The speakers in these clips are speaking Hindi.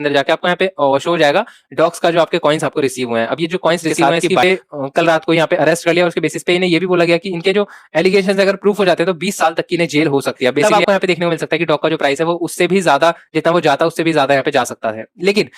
अंदर जाके आपको यहाँ पे शो हो जाएगा डॉक्स का जो आपके कॉइन्स आपको रिसीव हुए हैं। अब ये जो कॉइन्स रिसीव हुए हैं इसकी कल रात को यहाँ पे अरेस्ट कर लिया और उसके बेसिस पे इन्हें ये भी बोला गया कि इनके जो एलिगेशंस अगर प्रूफ हो जाते हैं तो 20 साल तक की इन्हें जेल हो सकती है। बेसिकली आपको यहाँ पे देखने को मिल सकता है कि डॉग का जो प्राइस है वो उससे भी ज्यादा, जितना वो जाता है उससे भी ज्यादा यहाँ पे जा सकता है। लेकिन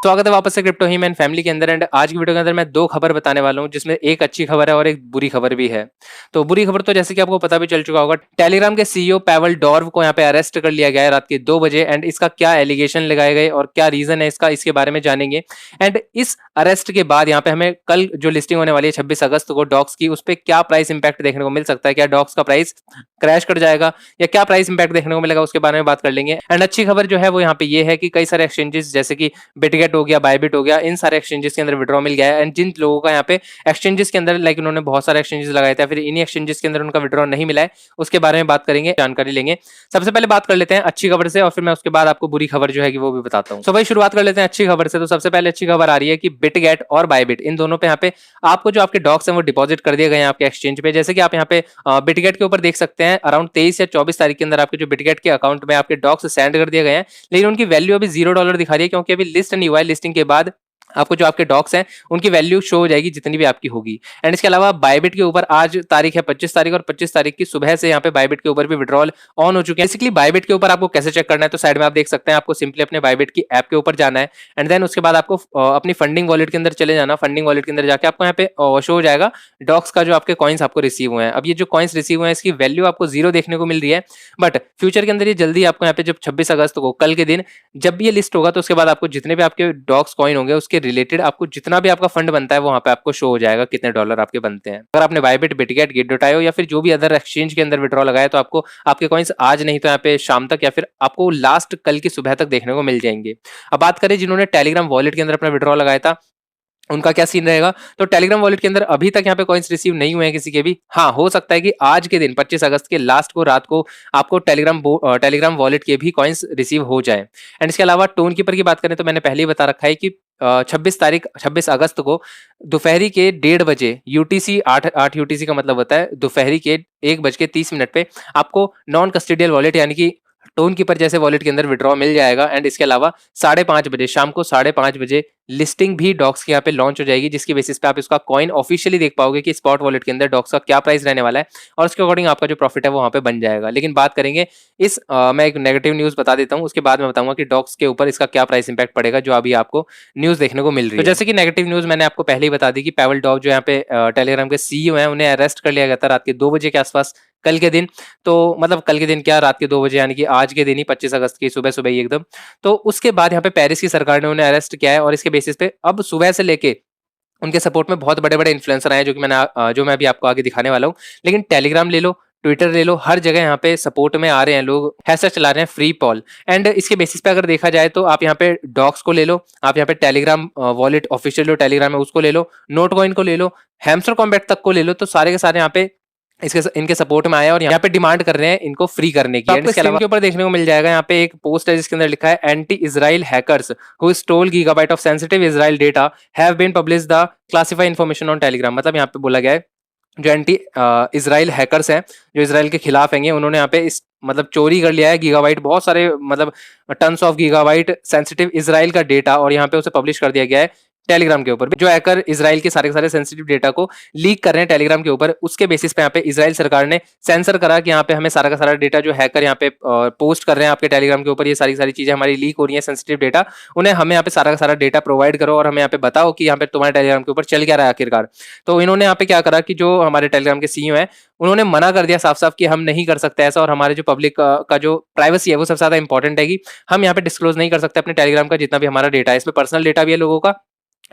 स्वागत है वापस से क्रिप्टो ही मैन फैमिली के अंदर। एंड आज की वीडियो के अंदर मैं दो खबर बताने वाला हूं जिसमें एक अच्छी खबर है और एक बुरी खबर भी है। तो बुरी खबर तो जैसे कि आपको पता भी चल चुका होगा, टेलीग्राम के सीईओ पैवल डॉर्व को यहाँ पे अरेस्ट कर लिया गया है रात के 2 बजे। एंड इसका क्या एलिगेशन लगाए गए और क्या रीजन है इसका, इसके बारे में जानेंगे। एंड इस अरेस्ट के बाद यहाँ पे हमें कल जो लिस्टिंग होने वाली है 26 अगस्त को डॉक्स की, उस पर क्या प्राइस इंपैक्ट देखने को मिल सकता है। क्या डॉक्स का प्राइस क्रैश कर जाएगा या क्या प्राइस इंपैक्ट देखने को मिलेगा, उसके बारे में बात कर लेंगे। एंड अच्छी खबर जो है वो यहाँ पे ये है कि कई सारे एक्सचेंजेस जैसे कि बिटगेट हो गया, बायबिट हो गया, इन सारे एक्सचेंजेस के अंदर विड्रॉ मिल गया है। एंड जिन लोगों का यहाँ पे एक्सचेंजेस के अंदर लाइक उन्होंने बहुत सारे एक्सचेंजेस लगाए थे फिर इन्हीं एक्सचेंजेस के अंदर उनका विड्रॉ नहीं मिला है, उसके बारे में बात करेंगे, जानकारी लेंगे। सबसे पहले बात कर लेते हैं अच्छी खबर से और फिर मैं उसके बाद आपको बुरी खबर जो है कि वो भी बताता हूँ। तो भाई शुरुआत कर लेते हैं अच्छी खबर से। तो सबसे पहले अच्छी खबर आ रही है कि बिटगेट और बायबिट इन दोनों पे यहाँ पे आपको जो आपके डॉक्स हैं वो डिपॉजिट कर दिए गए हैं आपके एक्सचेंज पे। जैसे कि आप यहाँ पे बिटगेट के ऊपर देख सकते हैं अराउंड 23 या 24 तारीख के अंदर आपके जो बिटगेट के अकाउंट में आपके डॉक्स सेंड कर दिए गए हैं, लेकिन उनकी वैल्यू अभी $0 दिखा रही है क्योंकि अभी लिस्ट नहीं हुआ है। लिस्टिंग के बाद आपको जो आपके डॉक्स हैं उनकी वैल्यू शो हो जाएगी जितनी भी आपकी होगी। एंड इसके अलावा बायबिट के ऊपर आज तारीख है 25 तारीख और 25 तारीख की सुबह से यहाँ पे बायबिट के ऊपर भी विड्रॉल ऑन हो चुके हैं। बेसिकली बायबिट के ऊपर आपको कैसे चेक करना है, तो साइड में आप देख सकते हैं, आपको सिंपली अपने बायबिट की ऐप के ऊपर जाना है एंड देन उसके बाद आपको अपनी फंडिंग वॉलेट के अंदर चले जाना। फंडिंग वॉलेट के अंदर जाके आपको यहाँ पे शो हो जाएगा डॉक्स का जो आपके कॉइन्स आपको रिसीव हुए हैं। अब ये जो कॉइन्स रिसीव हुए हैं इसकी वैल्यू आपको 0 देखने को मिल रही है, बट फ्यूचर के अंदर ये जल्दी आपको यहाँ पे जब 26 अगस्त को कल के दिन जब ये लिस्ट होगा तो उसके बाद आपको जितने भी आपके डॉक्स कॉइन होंगे उसके रिलेटेड आपको जितना भी आपका फंड बनता है वहां पे आपको शो हो जाएगा कितने डॉलर आपके बनते हैं। अगर आपने बायबिट, बिटगेट, गेट.आईओ या फिर जो भी अदर एक्सचेंज के अंदर विड्रॉ लगाया तो आपको आपके कॉइन्स आज नहीं तो यहाँ पे शाम तक या फिर आपको लास्ट कल की सुबह तक देखने को मिल जाएंगे। अब बात करें जिन्होंने टेलीग्राम वॉलेट के अंदर अपना विड्रॉ लगाया था उनका क्या सीन रहेगा, तो टेलीग्राम वॉलेट के अंदर अभी तक यहाँ पे कॉइन्स रिसीव नहीं हुए हैं किसी के भी। हाँ, हो सकता है कि आज के दिन 25 अगस्त के लास्ट को रात को आपको टेलीग्राम वॉलेट के भी कॉइन्स रिसीव हो जाए। एंड इसके अलावा टोन कीपर की बात करें तो मैंने पहले ही बता रखा है कि 26 अगस्त को दोपहरी के 1:30 बजे यूटीसी 8 यूटीसी का मतलब होता है दोपहरी के 1:30 पे आपको नॉन कस्टोडियल वॉलेट यानी कि टोन कीपर जैसे वॉलेट के अंदर विड्रॉ मिल जाएगा। एंड इसके अलावा 5:30 बजे शाम को 5:30 बजे लिस्टिंग भी डॉक्स के यहाँ पे लॉन्च हो जाएगी जिसकी बेसिस पे आप इसका कॉइन ऑफिशियली देख पाओगे कि स्पॉट वॉलेट के अंदर डॉक्स का क्या प्राइस रहने वाला है और उसके अकॉर्डिंग आपका जो प्रॉफिट है वो वहाँ पे बन जाएगा। लेकिन बात करेंगे इस मैं एक नेगेटिव न्यूज बता देता हूँ, उसके बाद मैं बताऊंगा कि डॉक्स के ऊपर इसका क्या प्राइस इंपैक्ट पड़ेगा जो अभी आपको न्यूज देखने को मिल रही है। तो जैसे कि नेगेटिव न्यूज मैंने आपको पहले ही बता दी कि पैवल डॉव जो यहाँ पे टेलीग्राम के सीईओ हैं उन्हें अरेस्ट कर लिया गया था रात के 2 बजे के आसपास कल के दिन। तो मतलब कल के दिन क्या, रात के 2 बजे यानी कि आज के दिन ही 25 अगस्त की सुबह सुबह ही एकदम। तो उसके बाद यहाँ पे पेरिस की सरकार ने उन्हें अरेस्ट किया है और इसके बेसिस पे अब सुबह से लेके उनके सपोर्ट में बहुत बड़े बड़े इन्फ्लुएंसर आए जो कि जो मैं अभी आपको आगे दिखाने वाला हूँ। लेकिन टेलीग्राम ले लो, ट्विटर ले लो, हर जगह यहाँ पे सपोर्ट में आ रहे हैं लोग, हैशटैग चला रहे हैं फ्री पॉल। एंड इसके बेसिस पे अगर देखा जाए तो आप यहाँ पे डॉक्स को ले लो, आप यहाँ पे टेलीग्राम वॉलेट ऑफिशियल जो टेलीग्राम है उसको ले लो, नोट कॉइन को ले लो, हैमस्टर कॉम्बैट तक को ले लो, तो सारे के सारे यहाँ पे इनके सपोर्ट में आया और यहाँ पे डिमांड कर रहे हैं इनको फ्री करने की। इसके अलावा के ऊपर देखने को मिल जाएगा यहाँ पे एक पोस्ट है जिसके अंदर लिखा है anti Israel hackers who stole gigabyte of sensitive Israel data have been publish the classified information on Telegram. मतलब यहाँ पे बोला गया है जो एंटी इजराइल हैकर्स हैं जो इसराइल के खिलाफ हैं उन्होंने यहाँ पे इस मतलब चोरी कर लिया है गीगाबाइट, बहुत सारे मतलब tons of gigabyte sensitive Israel का डेटा और यहाँ पे उसे पब्लिश कर दिया गया है टेलीग्राम के ऊपर। जो हैकर इजराइल के सारे सेंसिटिव डेटा को लीक कर रहे हैं टेलीग्राम के ऊपर, उसके बेसिस पे यहाँ पे इजराइल सरकार ने सेंसर करा कि यहाँ पे हमें सारा का सारा डेटा जो हैकर यहाँ पे पोस्ट कर रहे हैं आपके टेलीग्राम के ऊपर, ये सारी चीजें हमारी लीक हो रही है सेंसिटिव डेटा, उन्हें हमें यहाँ पे सारा का सारा डेटा प्रोवाइड करो और हमें यहाँ पे बताओ कि यहाँ पे तुम्हारे टेलीग्राम के ऊपर चल क्या रहा है आखिरकार। तो इन्होंने यहाँ पे क्या करा कि जो हमारे टेलीग्राम के सीईओ है उन्होंने मना कर दिया साफ साफ कि हम नहीं कर सकते ऐसा, और हमारे जो पब्लिक का जो प्राइवेसी है वो सबसे ज्यादा इंपॉर्टेंट है कि हम यहाँ पे डिस्क्लोज नहीं कर सकते अपने टेलीग्राम का जितना भी हमारा डेटा है, इसमें पर्सनल डेटा भी है लोगों का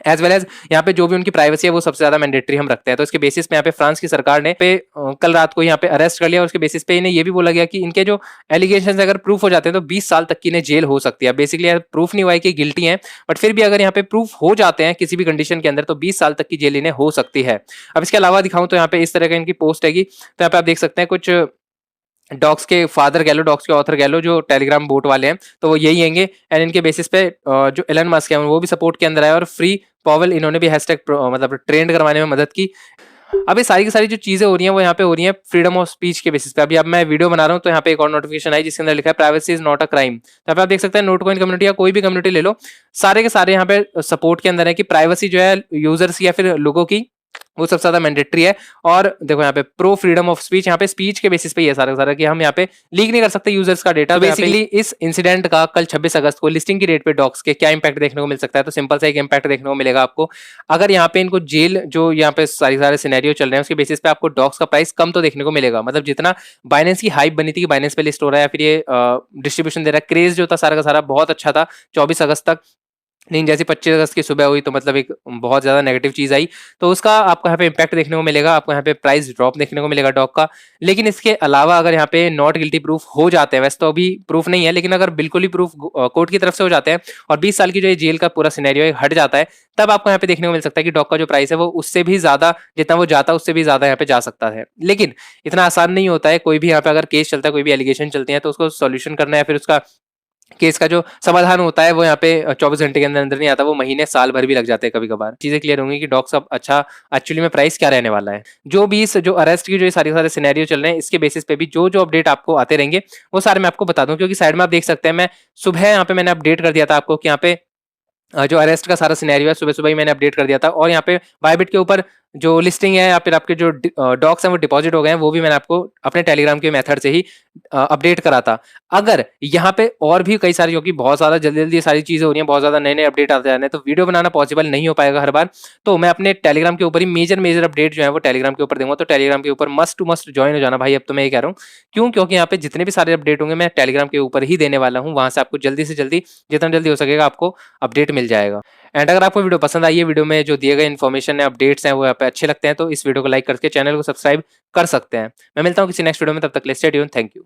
एज वेल एज यहाँ पे जो भी उनकी प्राइवेसी है वो सबसे ज्यादा मैंडेटरी हम रखते हैं। तो इसके बेसिस पे यहाँ पे फ्रांस की सरकार ने कल रात को यहाँ पे अरेस्ट कर लिया और उसके बेसिस पे इन्हें ये भी बोला गया कि इनके जो एलिगेशंस अगर प्रूफ हो जाते हैं तो 20 साल तक की इन्हें जेल हो सकती है। बेसिकली प्रूफ नहीं हुआ है कि गिल्टी है, बट फिर भी अगर यहाँ पे प्रूफ हो जाते हैं किसी भी कंडीशन के अंदर तो 20 साल तक की जेल इन्हें हो सकती है। अब इसके अलावा दिखाऊं तो यहाँ पे इस तरह का इनकी पोस्ट हैगी, तो यहाँ पे आप देख सकते हैं कुछ डॉक्स के फादर कह लो, डॉक्स के ऑथर कह लो, जो टेलीग्राम बोट वाले हैं तो वो यही हैंगे। एंड इनके बेसिस पे जो एलन मस्क है वो भी सपोर्ट के अंदर आए और फ्री पॉवल इन्होंने भी हैशटैग मतलब ट्रेंड करवाने में मदद की। अब ये सारी की सारी जो चीजें हो रही हैं वो यहाँ पे हो रही हैं फ्रीडम ऑफ स्पीच के बेसिस पे। अभी अब मैं वीडियो बना रहा हूँ तो यहाँ पे एक और नोटिफिकेशन आई जिसके अंदर लिखा है privacy is not a crime. तो यहाँ पे आप देख सकते हैं नोटकॉइन कम्युनिटी या कोई भी कम्युनिटी ले लो, सारे के सारे यहाँ पे सपोर्ट के अंदर है कि प्राइवेसी जो है यूजर्स या फिर लोगों की वो सबसे ज्यादा मैंडेटरी है। और देखो यहाँ पे प्रो फ्रीडम ऑफ स्पीच, यहाँ पे स्पीच के बेसिस पे ये सारा सारा कि हम यहाँ पे लीक नहीं कर सकते यूजर्स का डेटा। तो बेसिकली इस इंसिडेंट का कल 26 अगस्त को लिस्टिंग की रेट पे डॉक्स के क्या इंपैक्ट देखने को मिल सकता है, तो सिंपल सा एक इंपैक्ट देखने को मिलेगा आपको। अगर यहाँ पे इनको जेल जो यहाँ पे सारे सारे सिनेरियो चल रहे हैं उसके बेसिस पे आपको डॉक्स का प्राइस कम तो देखने को मिलेगा। मतलब जितना बाइनेंस की हाइप बनी थी कि बाइनेंस पे लिस्ट हो रहा है या फिर ये डिस्ट्रीब्यूशन दे रहा है, क्रेज जो था सारा का सारा बहुत अच्छा था 24 अगस्त तक। लेकिन जैसे 25 अगस्त की सुबह हुई तो मतलब एक बहुत ज्यादा नेगेटिव चीज आई, तो उसका आपको यहाँ पे इम्पैक्ट देखने को मिलेगा, आपको यहाँ पे प्राइस ड्रॉप देखने को मिलेगा डॉग का। लेकिन इसके अलावा अगर यहाँ पे नॉट गिल्टी प्रूफ हो जाते हैं, वैसे तो अभी प्रूफ नहीं है, लेकिन अगर बिल्कुल ही प्रूफ कोर्ट की तरफ से हो जाते हैं और 20 साल की जो ये जेल का पूरा सिनेरियो है हट जाता है, तब आपको यहाँ पे देखने को मिल सकता है कि डॉग का जो प्राइस है वो उससे भी ज्यादा, जितना वो जाता है उससे भी ज्यादा यहाँ पे जा सकता है। लेकिन इतना आसान नहीं होता है। कोई भी यहाँ पे अगर केस चलता है, कोई भी एलिगेशन चलती है, तो उसको सोल्यूशन करना है, फिर उसका केस का जो समाधान होता है वो यहाँ पे 24 घंटे के अंदर अंदर नहीं आता, वो महीने साल भर भी लग जाते हैं कभी कभार। चीजें क्लियर होंगी कि डॉग्स अब अच्छा एक्चुअली में प्राइस क्या रहने वाला है। जो भी इस जो अरेस्ट की जो ये सारे सारे सिनेरियो चल रहे हैं इसके बेसिस पे भी जो जो अपडेट आपको आते रहेंगे वो सारे मैं आपको बता दूं, क्योंकि साइड में आप देख सकते हैं मैं सुबह यहाँ पे मैंने अपडेट कर दिया था आपको कि यहाँ पे जो अरेस्ट का सारा सिनेरियो है सुबह सुबह ही मैंने अपडेट कर दिया था। और यहाँ पे बायबिट के ऊपर जो लिस्टिंग है या फिर आपके जो डॉक्स हैं वो डिपॉजिट हो गए हैं, वो भी मैंने आपको अपने टेलीग्राम के मेथड से ही अपडेट करा था। अगर यहाँ पे और भी कई सारी, क्योंकि बहुत ज्यादा जल्दी जल्दी सारी चीजें हो रही हैं, बहुत ज्यादा नए नए अपडेट आते जा रहे हैं, तो वीडियो बनाना पॉसिबल नहीं हो पाएगा हर बार, तो मैं अपने टेलीग्राम के ऊपर ही मेजर मेजर अपडेट जो है वो टेलीग्राम के ऊपर दूंगा। तो टेलीग्राम के ऊपर मस्ट टू मस्ट ज्वाइन हो जाना भाई, अब तो मैं ये कह रहा हूँ। क्यों? क्योंकि यहाँ पे जितने भी सारे अपडेट होंगे मैं टेलीग्राम के ऊपर ही देने वाला हूँ, वहां से आपको जल्दी से जल्दी, जितना जल्दी हो सकेगा आपको अपडेट मिल जाएगा। एंड अगर आपको वीडियो पसंद आई है, वीडियो में जो दिए गए इन्फॉर्मेशन है, अपडेट्स हैं, वो यहाँ पे अच्छे लगते हैं, तो इस वीडियो को लाइक करके चैनल को सब्सक्राइब कर सकते हैं। मैं मिलता हूँ किसी नेक्स्ट वीडियो में, तब तक के लिए स्टे ट्यून्ड, थैंक यू।